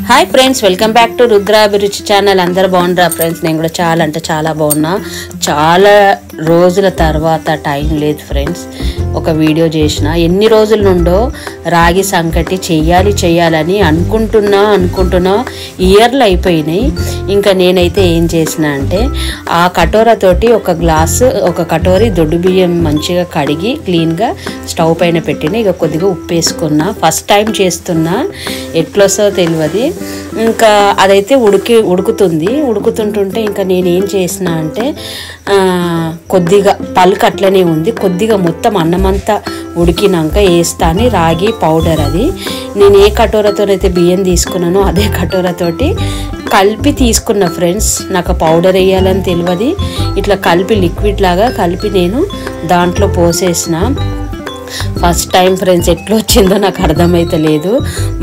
Hi friends, welcome back to Rudra అభిరుచి channel. అందరు బాగున్నారా ఫ్రెండ్స్? నేను కూడా చాలా అంటే చాలా బాగున్నా. చాలా రోజుల తర్వాత టైం లేదు ఫ్రెండ్స్, ఒక వీడియో చేసిన. ఎన్ని రోజుల నుండో రాగి సంకటి చెయ్యాలని అనుకుంటున్నా ఇయర్లు అయిపోయినాయి. ఇంకా నేనైతే ఏం చేసిన అంటే ఆ కటోరతోటి ఒక కటోరీ దొడ్డు బియ్యం మంచిగా కడిగి క్లీన్గా స్టవ్ పైన పెట్టిన. ఇక కొద్దిగా ఉప్పు వేసుకున్నా. ఫస్ట్ టైం చేస్తున్నా, ఎట్లొస్తో తెలియదు. ఇంకా అదైతే ఉడుకుతుంటుంటే ఇంకా నేను ఏం చేసిన అంటే కొద్దిగా పలుకు అట్లనే ఉంది, కొద్దిగా మొత్తం అన్నమంతా ఉడికినాక వేస్తాను రాగి పౌడర్. అది నేను ఏ కటోరతోనైతే బియ్యం తీసుకున్నానో అదే కటోరతోటి కలిపి తీసుకున్న ఫ్రెండ్స్. నాకు పౌడర్ వేయాలని తెలియదు. ఇట్లా కలిపి లిక్విడ్ లాగా కలిపి నేను దాంట్లో పోసేసిన. ఫస్ట్ టైం ఫ్రెండ్స్, ఎట్లా వచ్చిందో నాకు అర్థమైతే లేదు.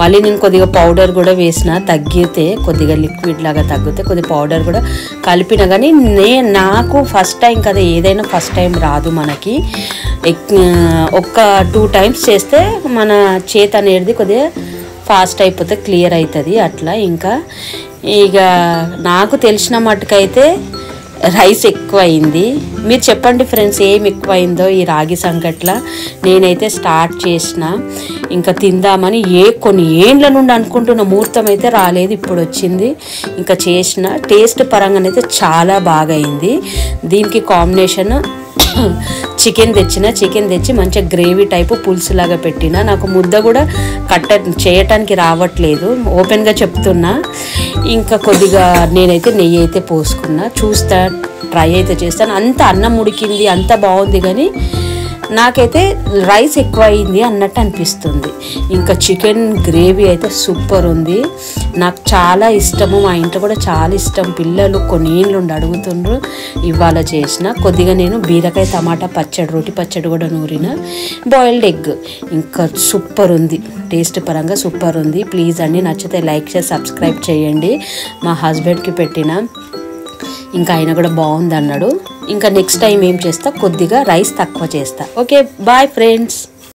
మళ్ళీ నేను కొద్దిగా పౌడర్ కూడా వేసిన, తగ్గితే కొద్దిగా లిక్విడ్ లాగా తగ్గితే కొద్దిగా పౌడర్ కూడా కలిపిన. కానీ నాకు ఫస్ట్ టైం కదా, ఏదైనా ఫస్ట్ టైం రాదు మనకి. ఒక 2 టైమ్స్ చేస్తే మన చేతి అనేది కొద్దిగా ఫాస్ట్ అయిపోతే క్లియర్ అవుతుంది అట్లా. ఇక నాకు తెలిసిన మట్టుకైతే రైస్ ఎక్కువ అయింది. మీరు చెప్పండి ఫ్రెండ్స్, ఏం ఎక్కువ అయిందో ఈ రాగి సంకట్లా. నేనైతే స్టార్ట్ చేసిన ఇంకా తిందామని. కొన్ని ఏండ్ల నుండి అనుకుంటున్న ముహూర్తం అయితే రాలేదు, ఇప్పుడు వచ్చింది. ఇంకా చేసిన. టేస్ట్ పరంగానైతే చాలా బాగా అయింది. దీనికి కాంబినేషన్ చికెన్ తెచ్చి మంచిగా గ్రేవీ టైపు పులుసులాగా పెట్టిన. నాకు ముద్ద కూడా చేయటానికి రావట్లేదు, ఓపెన్గా చెప్తున్నా. ఇంకా కొద్దిగా నేనైతే నెయ్యి అయితే పోసుకున్నా. ట్రై అయితే చేస్తాను. అంత అన్నం ఉడికింది, అంత బాగుంది, కానీ నాకైతే రైస్ ఎక్కువ అయింది అన్నట్టు అనిపిస్తుంది. ఇంకా చికెన్ గ్రేవీ అయితే సూపర్ ఉంది. నాకు చాలా ఇష్టము, మా ఇంట్లో కూడా చాలా ఇష్టం. పిల్లలు కొన్ని ఏళ్ళు అడుగుతుండ్రు. ఇవాళ చేసిన కొద్దిగా నేను బీరకాయ టమాటా పచ్చడి, రోటి పచ్చడి కూడా నూరిన. బాయిల్డ్ ఎగ్ ఇంకా సూపర్ ఉంది. టేస్ట్ పరంగా సూపర్ ఉంది. ప్లీజ్ అండి, నచ్చితే లైక్ చేసి సబ్స్క్రైబ్ చేయండి. మా హస్బెండ్కి పెట్టిన, ఇంకా ఆయన కూడా బాగుంది అన్నాడు. ఇంకా నెక్స్ట్ టైం ఏం చేస్తా, కొద్దిగా రైస్ తక్కువ చేస్తా. Okay, bye friends.